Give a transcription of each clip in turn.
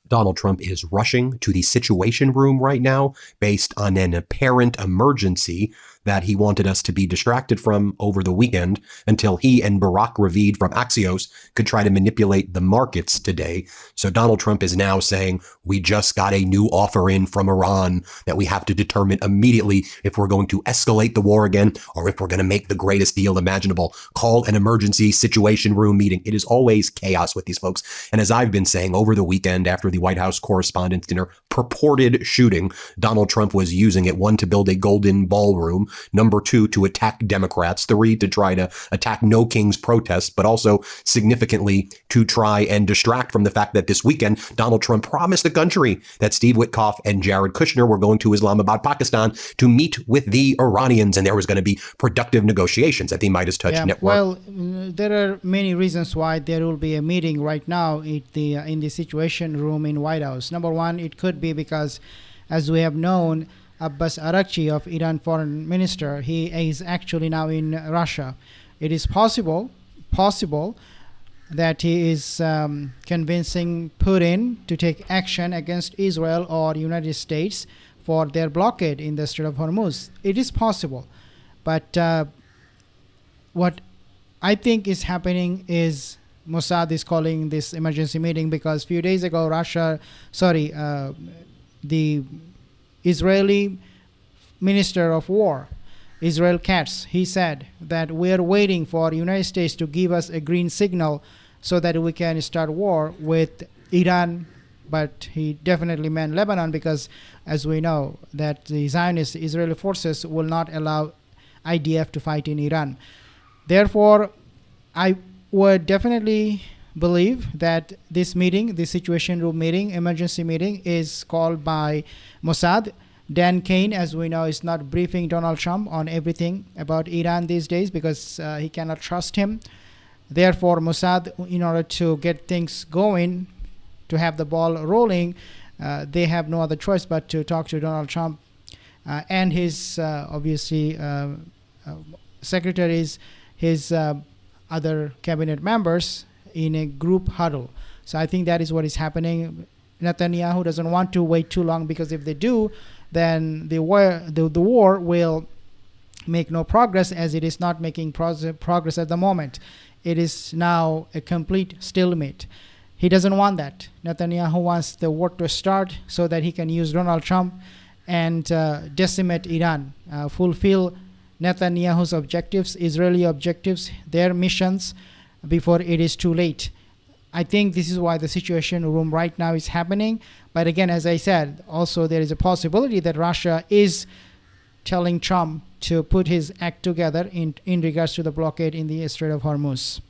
Donald Trump is rushing to the Situation Room right now based on an apparent emergency that he wanted us to be distracted from over the weekend until he and Barack Ravid from Axios could try to manipulate the markets today. So Donald Trump is now saying, we just got a new offer in from Iran that we have to determine immediately if we're going to escalate the war again or if we're going to make the greatest deal imaginable. Call an emergency Situation Room meeting. It is always chaos with these folks. And as I've been saying, over the weekend after the White House Correspondents' Dinner purported shooting, Donald Trump was using it, one, to build a golden ballroom, number two, to attack Democrats, three, to try to attack No Kings protests, but also significantly to try and distract from the fact that this weekend, Donald Trump promised the country that Steve Witkoff and Jared Kushner were going to Islamabad, Pakistan to meet with the Iranians, and there was going to be productive negotiations at the Midas Touch Network. Well, there are many reasons why there will be a meeting right now in the Situation Room in White House. Number one, it could be because, as we have known, Abbas Araghchi of Iran foreign minister, he is actually now in Russia. It is possible that he is convincing Putin to take action against Israel or United States for their blockade in the Strait of Hormuz. It is possible. But what I think is happening is Mossad is calling this emergency meeting because a few days ago, the Israeli Minister of War, Israel Katz, he said that we are waiting for the United States to give us a green signal so that we can start war with Iran. But he definitely meant Lebanon because, as we know, that the Zionist Israeli forces will not allow IDF to fight in Iran. Therefore, I would definitely believe that this meeting, the Situation Room meeting, emergency meeting, is called by Mossad. Dan Kane, as we know, is not briefing Donald Trump on everything about Iran these days because he cannot trust him. Therefore, Mossad, in order to get things going, to have the ball rolling, they have no other choice but to talk to Donald Trump and his, obviously, secretaries, his other cabinet members in a group huddle. So I think that is what is happening. Netanyahu doesn't want to wait too long because if they do, then the war will make no progress, as it is not making progress at the moment. It is now a complete stalemate. He doesn't want that. Netanyahu wants the war to start so that he can use Donald Trump and decimate Iran, fulfill Netanyahu's objectives, Israeli objectives, their missions before it is too late. I think this is why the Situation Room right now is happening. But again, as I said, also there is a possibility that Russia is telling Trump to put his act together in regards to the blockade in the Strait of Hormuz.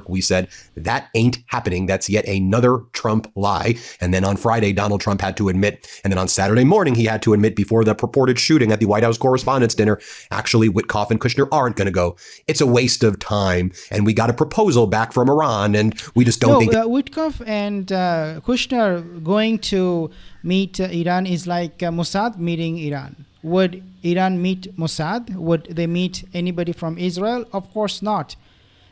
We said, that ain't happening. That's yet another Trump lie. And then on Friday, Donald Trump had to admit, and then on Saturday morning, he had to admit before the purported shooting at the White House Correspondents' Dinner, actually, Witkoff and Kushner aren't going to go. It's a waste of time. And we got a proposal back from Iran, and we just don't think... Witkoff and Kushner going to meet Iran is like Mossad meeting Iran. Would Iran meet Mossad? Would they meet anybody from Israel? Of course not.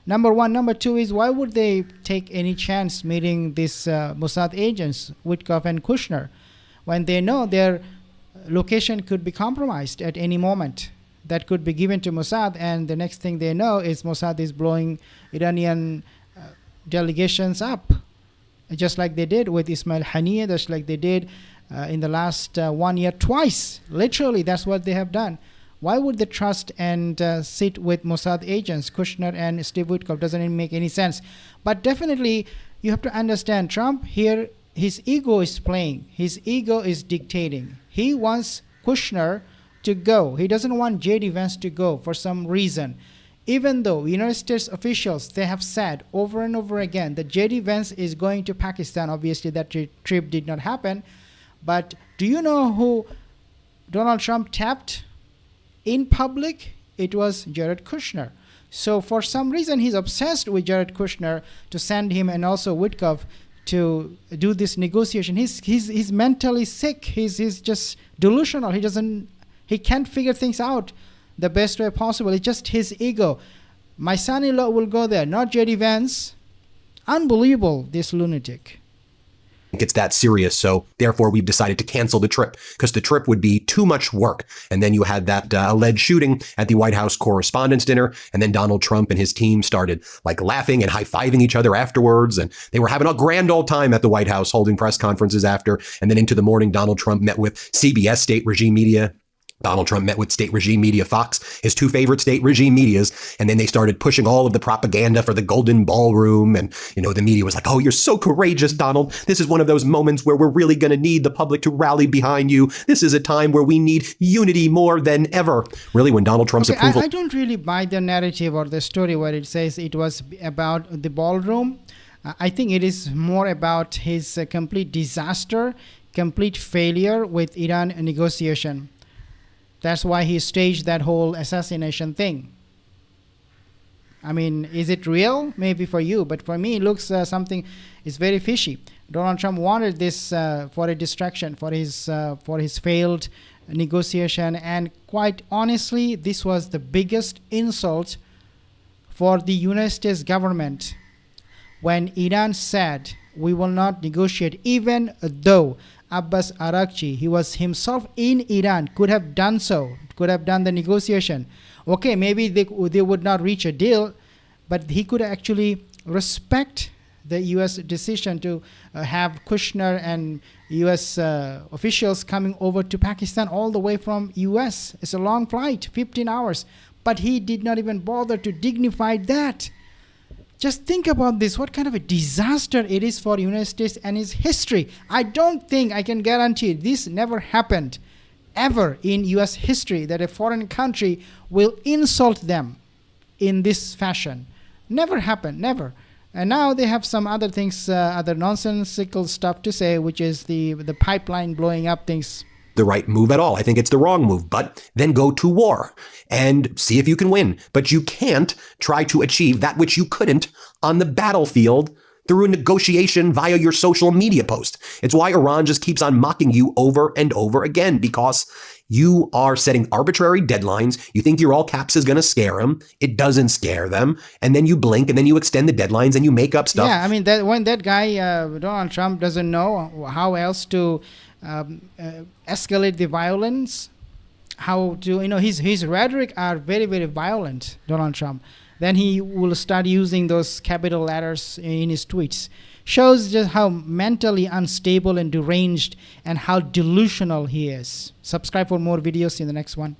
Number one. Number two is, why would they take any chance meeting these Mossad agents, Witkoff and Kushner, when they know their location could be compromised at any moment? That could be given to Mossad, and the next thing they know is Mossad is blowing Iranian delegations up, just like they did with Ismail Haniyeh, just like they did in the last 1 year twice. Literally, that's what they have done. Why would they trust and sit with Mossad agents, Kushner and Steve Witkoff? Doesn't even make any sense. But definitely, you have to understand, Trump here, his ego is playing. His ego is dictating. He wants Kushner to go. He doesn't want J.D. Vance to go for some reason. Even though United States officials, they have said over and over again that J.D. Vance is going to Pakistan. Obviously, that trip did not happen. But do you know who Donald Trump tapped in public? It was Jared Kushner. So for some reason, he's obsessed with Jared Kushner to send him and also Witkoff to do this negotiation. He's mentally sick. He's just delusional. He can't figure things out the best way possible. It's just his ego. My son-in-law will go there, not J.D. Vance. Unbelievable, this lunatic. It's that serious. So therefore, we've decided to cancel the trip because the trip would be too much work. And then you had that alleged shooting at the White House Correspondents' Dinner. And then Donald Trump and his team started like laughing and high-fiving each other afterwards. And they were having a grand old time at the White House, holding press conferences after. And then into the morning, Donald Trump met with CBS state regime media. Donald Trump met with state regime media Fox, his two favorite state regime medias, and then they started pushing all of the propaganda for the Golden Ballroom. And, the media was like, oh, you're so courageous, Donald. This is one of those moments where we're really going to need the public to rally behind you. This is a time where we need unity more than ever. Really, when Donald Trump's approval... I don't really buy the narrative or the story where it says it was about the ballroom. I think it is more about his complete disaster, complete failure with Iran negotiation. That's why he staged that whole assassination thing. I mean, is it real? Maybe for you, but for me, it looks something is very fishy. Donald Trump wanted this for a distraction, for his failed negotiation, and quite honestly, this was the biggest insult for the United States government when Iran said we will not negotiate, even though Abbas Araghchi, he was himself in Iran, could have done so, could have done the negotiation. Okay, maybe they would not reach a deal, but he could actually respect the U.S. decision to have Kushner and U.S. Officials coming over to Pakistan all the way from U.S. It's a long flight, 15 hours. But he did not even bother to dignify that. Just think about this, what kind of a disaster it is for the United States and its history. I don't think, I can guarantee this never happened ever in U.S. history that a foreign country will insult them in this fashion. Never happened, never. And now they have some other things, other nonsensical stuff to say, which is the pipeline blowing up things. The right move at all. I think it's the wrong move, but then go to war and see if you can win. But you can't try to achieve that which you couldn't on the battlefield through a negotiation via your social media post. It's why Iran just keeps on mocking you over and over again, because you are setting arbitrary deadlines. You think your all caps is going to scare them. It doesn't scare them. And then you blink and then you extend the deadlines and you make up stuff. Yeah, I mean, when that guy, Donald Trump, doesn't know how else to escalate the violence, how to, his rhetoric are very, very violent, Donald Trump. Then he will start using those capital letters in his tweets. Shows just how mentally unstable and deranged and how delusional he is. Subscribe for more videos in the next one.